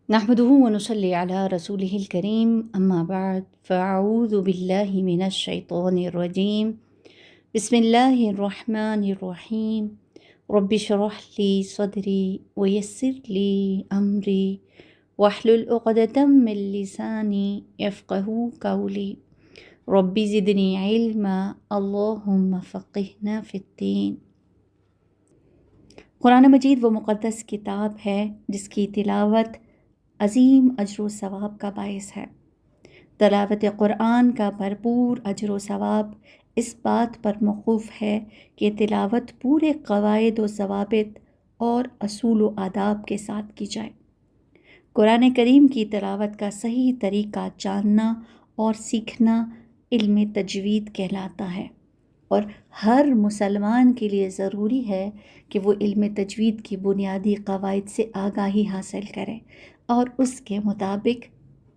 नहमदुहु व नुसल्ली अला रसूलिहिल करीम अम्मा बाद फ़अऊज़ु बिल्लाहि मिनश शैतानिर रजीम बिस्मिल्लाहिर्रहमानिर्रहीम रब्बि इश्रह ली सदरी व यस्सिर ली अमरी वहलुल उक़दतम मिन लिसानी यफ़क़हू क़ौली रब्बि ज़िदनी इल्मा अल्लाहुम्मा फ़क़िहना फ़िद्दीन। कुरान मजीद वो मुक़द्दस किताब है जिसकी तिलावत अज़ीम अजर व सवाब का बायस है। तिलावत क़ुरान का भरपूर अजर व सवाब इस बात पर मौक़ूफ़ है कि तिलावत पूरे क़वाइद व ज़वाबित और असूल व आदाब के साथ की जाए। कुरान करीम की तिलावत का सही तरीक़ा जानना और सीखना इल्म तजवीद कहलाता है और हर मुसलमान के लिए ज़रूरी है कि वो इल्म तजवीद की बुनियादी क़वाइद से आगाही हासिल करें और उसके मुताबिक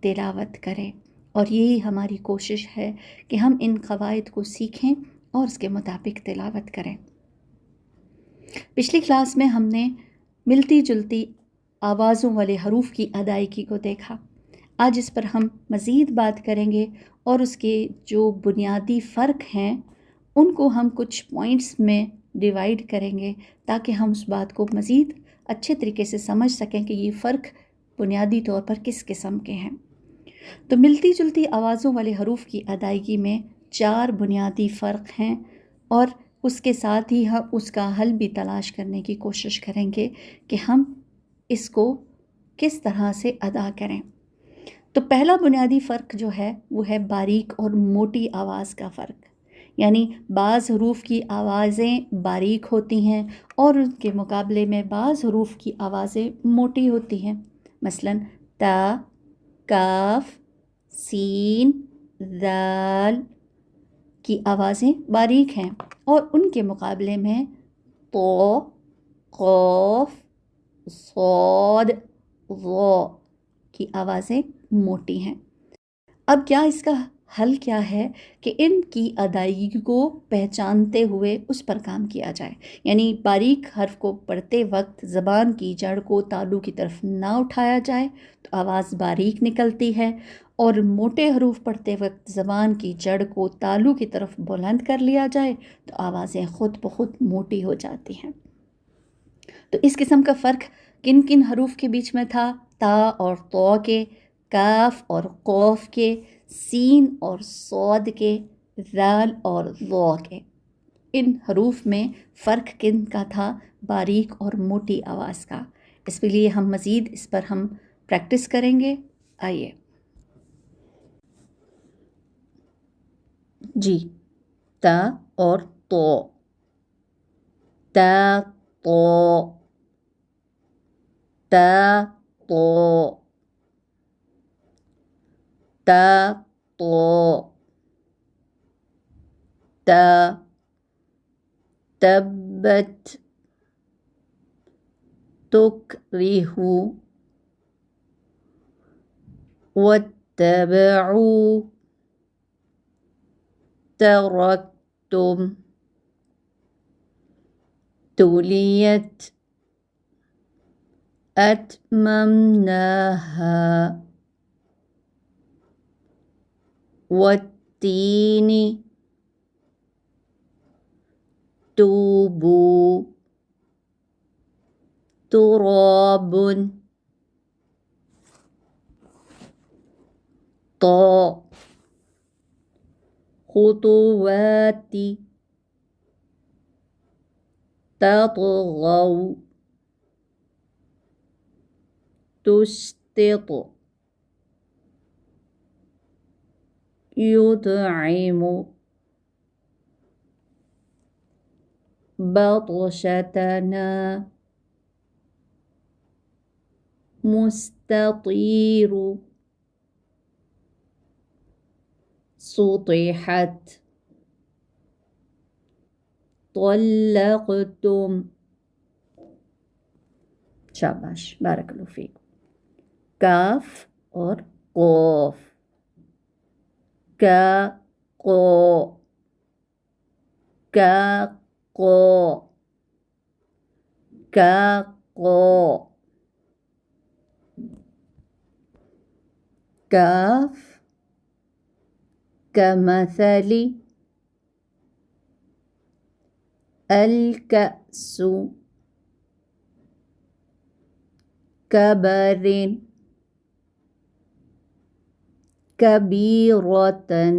तिलावत करें। और यही हमारी कोशिश है कि हम इन क़वाइद को सीखें और उसके मुताबिक तिलावत करें। पिछली क्लास में हमने मिलती जुलती आवाज़ों वाले हरूफ की अदायगी को देखा। आज इस पर हम मज़ीद बात करेंगे और उसके जो बुनियादी फ़र्क हैं उनको हम कुछ पॉइंट्स में डिवाइड करेंगे ताकि हम उस बात को मज़ीद अच्छे तरीके से समझ सकें कि ये फ़र्क बुनियादी तौर पर किस किस्म के हैं। तो मिलती जुलती आवाज़ों वाले हरूफ की अदायगी में 4 बुनियादी फ़र्क हैं और उसके साथ ही हम उसका हल भी तलाश करने की कोशिश करेंगे कि हम इसको किस तरह से अदा करें। तो पहला बुनियादी फ़र्क जो है वो है बारीक और मोटी आवाज़ का फ़र्क। यानी बाज़ हरूफ की आवाज़ें बारीक होती हैं और उनके मुकाबले में बाज़ हरूफ की आवाज़ें मोटी होती हैं। मसलन ता, काफ, सीन, दाल की आवाज़ें बारीक हैं और उनके मुकाबले में तो, क़ाफ, सौद, ज़ा की आवाज़ें मोटी हैं। अब क्या इसका हल क्या है कि इनकी अदायगी को पहचानते हुए उस पर काम किया जाए। यानी बारीक हर्फ को पढ़ते वक्त ज़बान की जड़ को तालू की तरफ ना उठाया जाए तो आवाज़ बारीक निकलती है और मोटे हरूफ पढ़ते वक्त ज़बान की जड़ को तालू की तरफ बुलंद कर लिया जाए तो आवाज़ें ख़ुद ब खुद मोटी हो जाती हैं। तो इस किस्म का फ़र्क किन किन हरूफ के बीच में था? ता और तो के, काफ और क़ाफ के, सीन और सौद के, ज़ाल और ज़ा के। इन हरूफ में फ़र्क किन का था? बारीक और मोटी आवाज़ का। इसके लिए हम मज़ीद इस पर हम प्रैक्टिस करेंगे। आइए जी, ता और तो, ता तो, ता तो, ता तो, ता, तब्बत, तुकरिहु, वत्तबअू, तरक्तुम, तुलियत, अतममनाहा, वत्तीनी, तूबू, तुराबुन, तो, खुतुवाती, ततगौ, तुस्तित, युतइमु, बतशतना, मुस्ततीरु, सुतिहत, तल्लक़तुम। शाबाश, बारकल्लाहु फीक। काफ और क़ाफ, का को, का को, का को, काफ कमथली अलकअसु कबरिन कबीरतन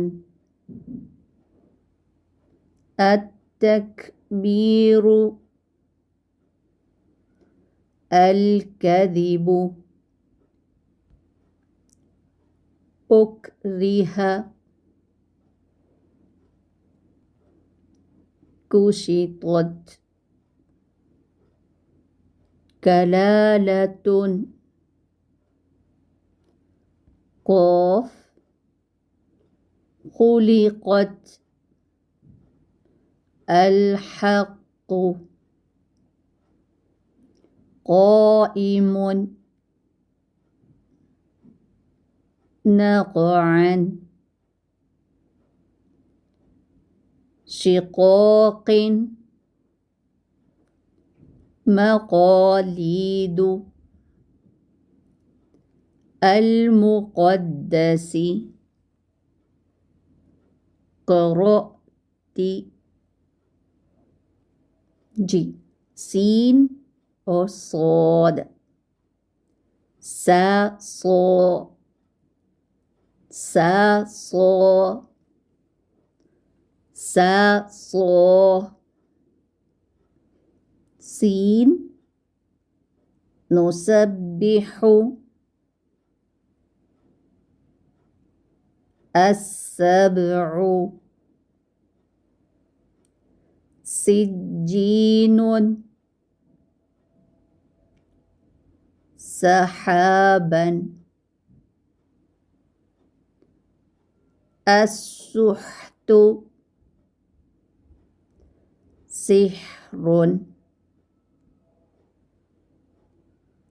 अत्तकबीरु अलकदिबु उकरिहा कुशितत कलालतुन क़ाफ खुलिक़त अलहक़्क़ु क़ाइमुन नक़अन शिक़ाक़िन मक़ालीदु अलमुक़द्दसी क़रअती। जी, सीन और सौद, सा सो सा सो सा सो, सीन नुसब्बिहु अस्सब्उ सिज्जीनुन सहाबन अस्सुह्तु सिह्रुन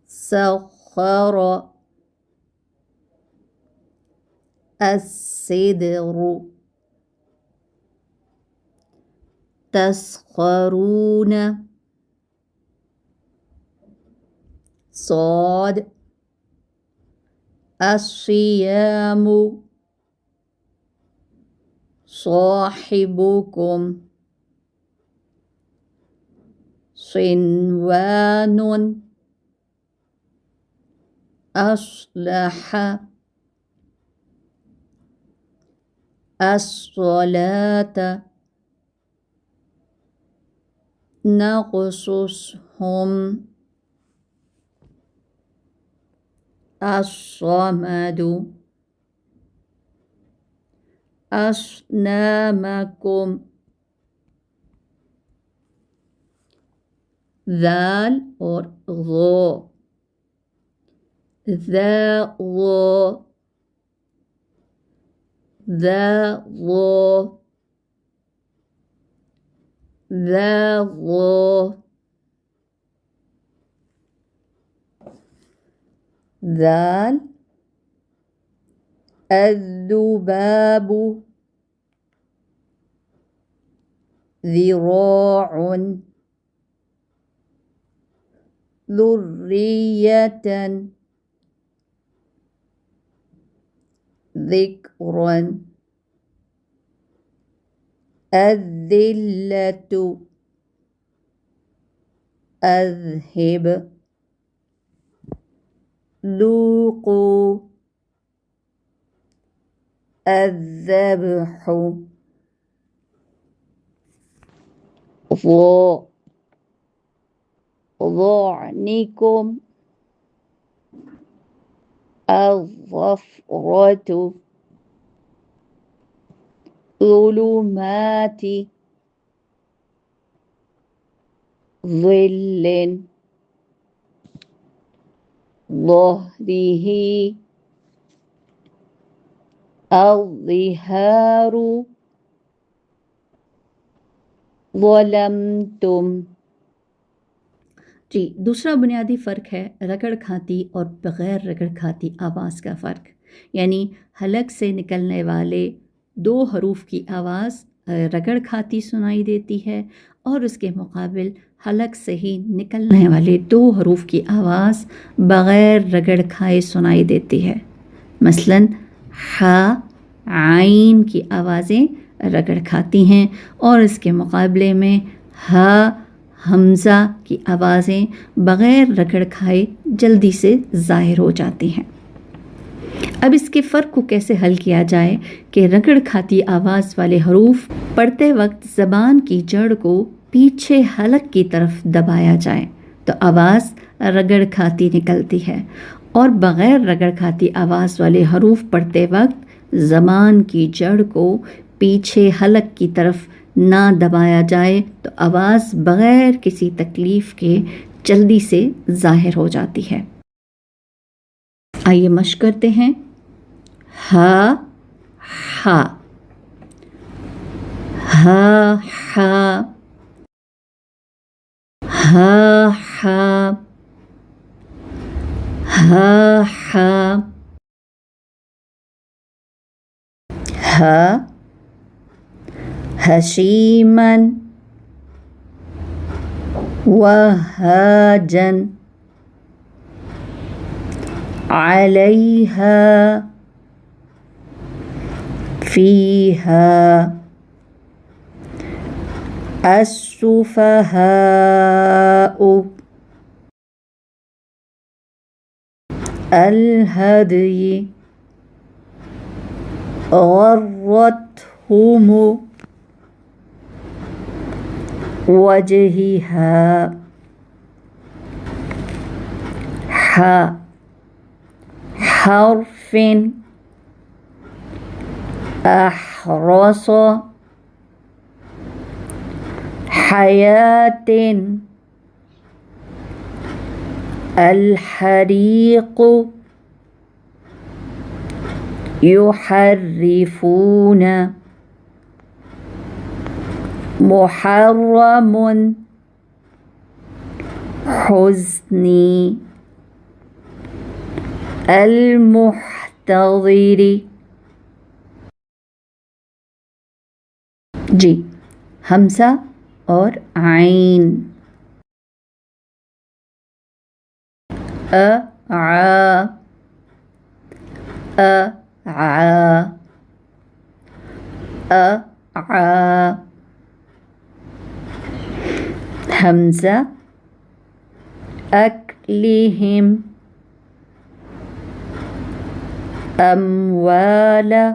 सख्खर अस्सिद्रु तस्खरून सौद अस्सियामु साहिबुकुम सिनवानुन अस्लहा अस्सलात नक़्सुसहुम अस्समदु अस्नामकुम। ज़ाल और ज़ो, ज़ाल अज़्ज़ुबाबु ज़िराउन ज़ुर्रियतन ज़िक्रन अज़्ज़िल्लतु अज़हिब ज़ूक़ू अज़्ज़ब्हु ज़अनिकुम अज़्ज़फ़रतु ज़ुलुमाति ज़िल्लिन ज़हरिही अज़्ज़िहारु ज़लमतुम। जी, दूसरा बुनियादी फ़र्क है रगड़ खाती और बग़ैर रगड़ खाती आवाज़ का फ़र्क। यानी हलक से निकलने वाले दो हरूफ की आवाज़ रगड़ खाती सुनाई देती है और उसके मुकाबिल हलक से ही निकलने वाले दो हरूफ की आवाज़ बग़ैर रगड़ खाए सुनाई देती है। मसलन हा आइन की आवाज़ें रगड़ खाती हैं और इसके मुकाबले में हा हमज़ा की आवाज़ें बग़ैर रगड़ खाए जल्दी से ज़ाहिर हो जाती हैं। अब इसके फ़र्क को कैसे हल किया जाए कि रगड़ खाती आवाज़ वाले हरूफ पढ़ते वक्त ज़बान की जड़ को पीछे हलक की तरफ दबाया जाए तो आवाज़ रगड़ खाती निकलती है, और बग़ैर रगड़ खाती आवाज़ वाले हरूफ पढ़ते वक्त ज़बान की जड़ को पीछे हलक की तरफ ना दबाया जाए तो आवाज़ बग़ैर किसी तकलीफ़ के जल्दी से ज़ाहिर हो जाती है। आइए मश्क करते हैं। हा हा हा हा हा हा हा हा हा हशीमन वहाजन अलैहा फीहा अस्सुफहाउ अलहदी गर्रतहुम वजहिहा हा हर्फिन अहरस हयातिन अलहरीक युहर्रिफून मुहर्रमुन हुस्नी अलमुहतज़िरी। जी, हमज़ा और आइन। अ आ अ आ अ आ हमज़ा अक्लिहिम अम्वाला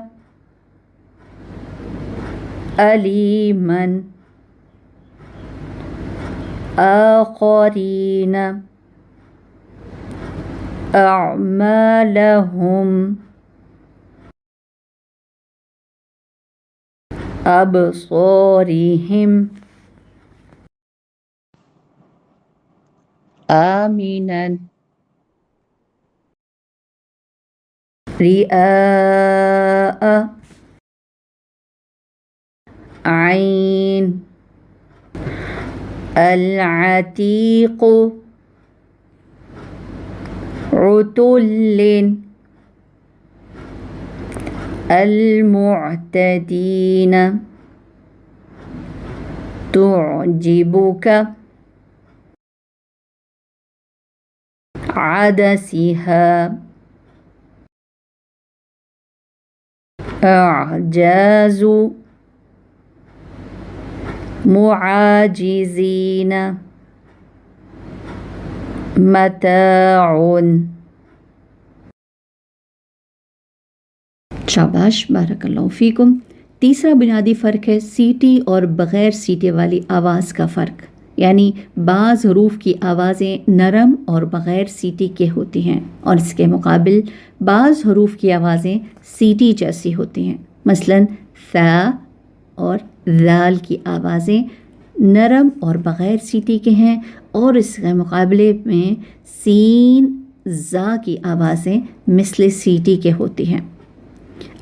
अलीमन आखरीन अअमालहुम अबसारिहिम आमीनन रिआआ आइन अल-अतीक़ उतुल्लिन अल-मुअतदीन तुअजिबुका आदसिहा अअजाज़ु मुआजिज़ीन मताउन। शाबाश, बारकल्लाहु फ़ीकुम। तीसरा बुनियादी फ़र्क है सीटी और बग़ैर सीटी वाली आवाज़ का फ़र्क, यानी बाज़ हरूफ की आवाज़ें नरम और बग़ैर सीटी के होती हैं और इसके मुकाबिल बाज़ हरूफ की आवाज़ें सीटी जैसी होती हैं। मसलन सा और ज़ाल की आवाज़ें नरम और बग़ैर सीटी के हैं और इसके मुकाबले में सीन ज़ा की आवाज़ें मिस्ले सीटी के होती हैं।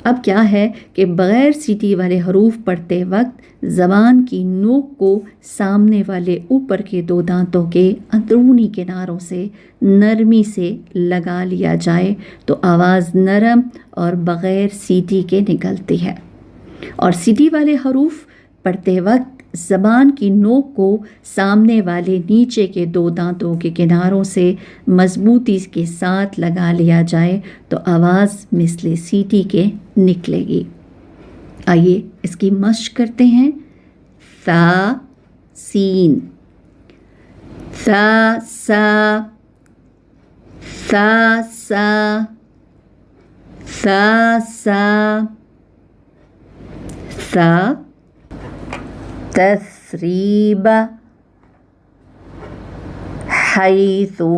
अब क्या है कि बग़ैर सीटी वाले हरूफ पढ़ते वक्त ज़बान की नोक को सामने वाले ऊपर के दो दांतों के अंदरूनी किनारों से नरमी से लगा लिया जाए तो आवाज़ नरम और बग़ैर सीटी के निकलती है, और सीटी वाले हरूफ पढ़ते वक्त ज़बान की नोक को सामने वाले नीचे के 2 दांतों के किनारों से मजबूती के साथ लगा लिया जाए तो आवाज़ मिसले सीटी के निकलेगी। आइए इसकी मश्क करते हैं। सा सीन, सा सा, सा सा, सा सा, सा तस्रीब, हैसु,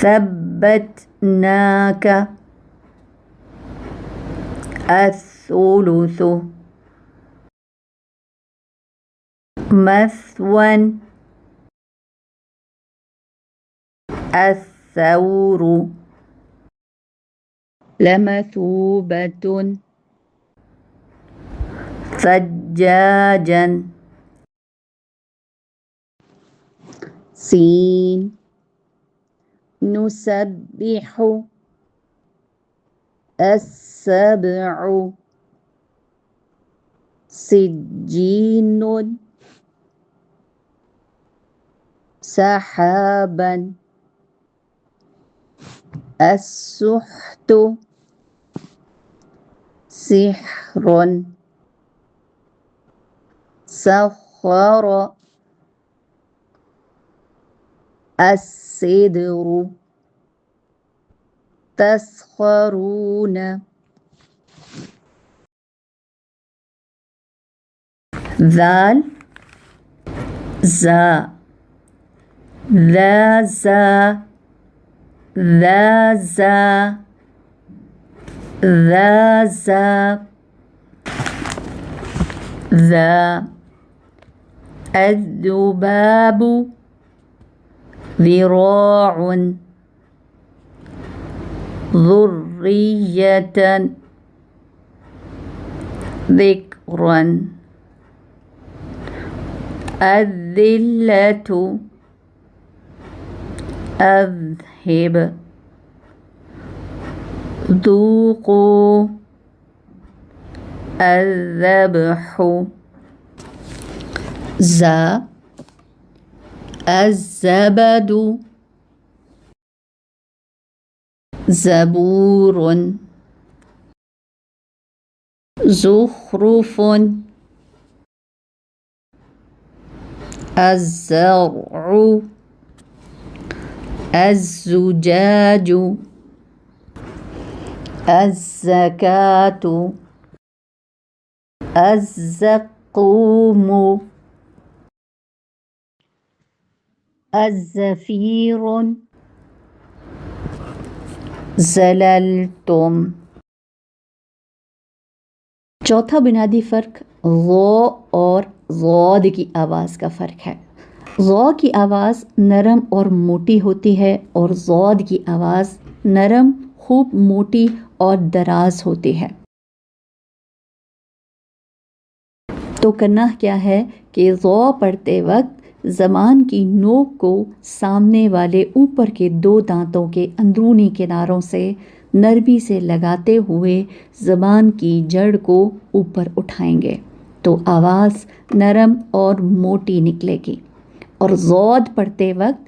सब्बतनाक, अस्सुलुसु, मस्वन, अस्सौरु, लमथूबतुन, सज्जाजन, सीन, नुसब्बिहु, अस्सब्उ, सिज्जीनुन, सहाबन, अस्सुह्तु, सिह्रुन, सख्खर, अस्सिद्रु, तस्खरून, ज़ाल, ज़ा, ज़ा, ज़ा, ज़ा, ज़ा, अज़्ज़ुबाबु, ذراع, ذرية، ذكرا، الذلة، أذهب، ذوقوا، الذبح، ذا، الزبد، زبور، زخرف، الزرع، الزجاج، الزكاة، الزقوم، الزفير، ज़ललतुम। चौथा बुनियादी फ़र्क ज़ौ और ज़ौद की आवाज़ का फ़र्क है। ज़ौ की आवाज़ नरम और मोटी होती है और ज़ौद की आवाज़ नरम, खूब मोटी और दराज होती है। तो करना क्या है कि ज़ौ पढ़ते वक्त ज़बान की नोक को सामने वाले ऊपर के 2 दांतों के अंदरूनी किनारों से नरमी से लगाते हुए ज़बान की जड़ को ऊपर उठाएंगे तो आवाज़ नरम और मोटी निकलेगी। और ज़ौद पढ़ते वक्त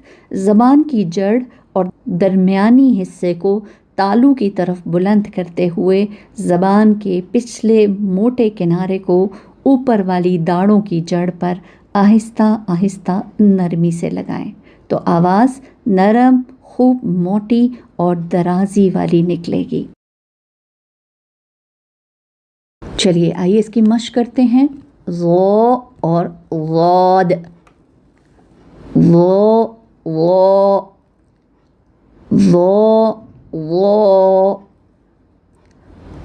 ज़बान की जड़ और दरमियानी हिस्से को तालू की तरफ बुलंद करते हुए ज़बान के पिछले मोटे किनारे को ऊपर वाली दाढ़ों की जड़ पर आहिस्ता आहिस्ता नरमी से लगाएं तो आवाज़ नरम, खूब मोटी और दराजी वाली निकलेगी। चलिए आइए इसकी मश्क करते हैं। ज़ो और ज़ौद, वो, वो, वो, वो,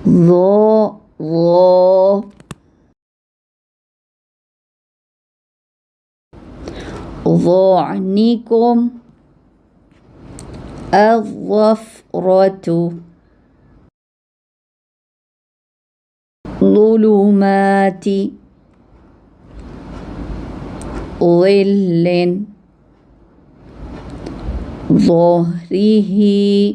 वो, वो, ظعنكم، الظفرة، ظلمات، ظل، ظهره،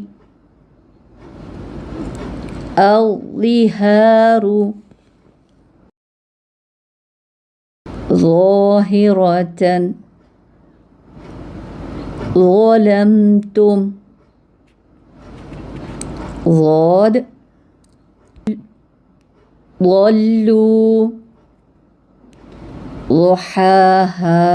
الظهار، ظاهرة ظلمتم ضاد ضلوا ضحاها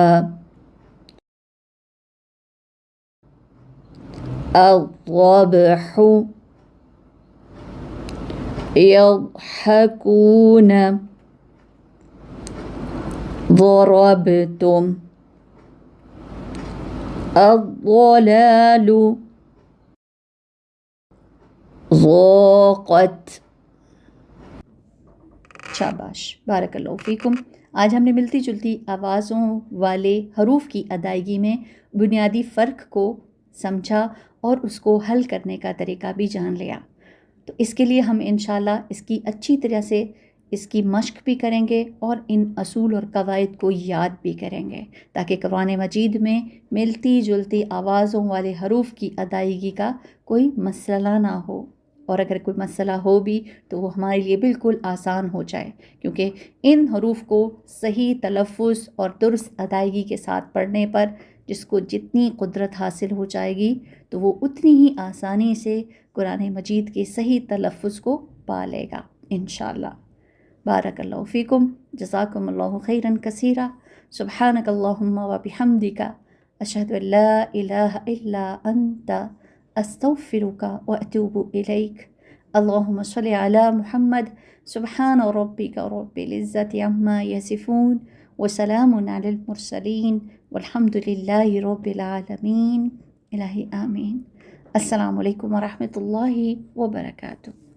الضبح يضحكون ضربتم الضلال ضاقت। शाबाश, बारकल्लाहु फ़ीकुम। आज हमने मिलती जुलती आवाज़ों वाले हरूफ की अदायगी में बुनियादी फ़र्क को समझा और उसको हल करने का तरीका भी जान लिया। तो इसके लिए हम इंशाल्लाह इसकी अच्छी तरह से इसकी मश्क भी करेंगे और इन असूल और कवायद को याद भी करेंगे, ताकि कुरान मजीद में मिलती जुलती आवाज़ों वाले हरूफ की अदायगी का कोई मसला ना हो, और अगर कोई मसला हो भी तो वो हमारे लिए बिल्कुल आसान हो जाए, क्योंकि इन हरूफ को सही तलफ़ुज़ और दुरुस्त अदायगी के साथ पढ़ने पर जिसको जितनी कुदरत हासिल हो जाएगी तो वो उतनी ही आसानी से कुरान मजीद के सही तलफ़ुज़ को पा लेगा इंशाअल्लाह। बारकल्लाहु फ़ीकुम, जज़ाकुमुल्लाहु खैरन कसीरा, सुब्हानकल्लाहुम्मा व बिहम्दिका, अशहदु अल्ला इलाहा इल्ला अंता, अस्तग़फिरुका व अतूबु इलैक। अल्लाहुम्मा सल्लि अला मुहम्मद, सुब्हान रब्बिका रब्बिल इज़्ज़ति अम्मा यसिफ़ून व सलामुन अलल मुरसलीन वल्हम्दुलिल्लाहि रब्बिल आलमीन। इलाही आमीन। अस्सलामु अलैकुम व रहमतुल्लाहि व बरकातुहू।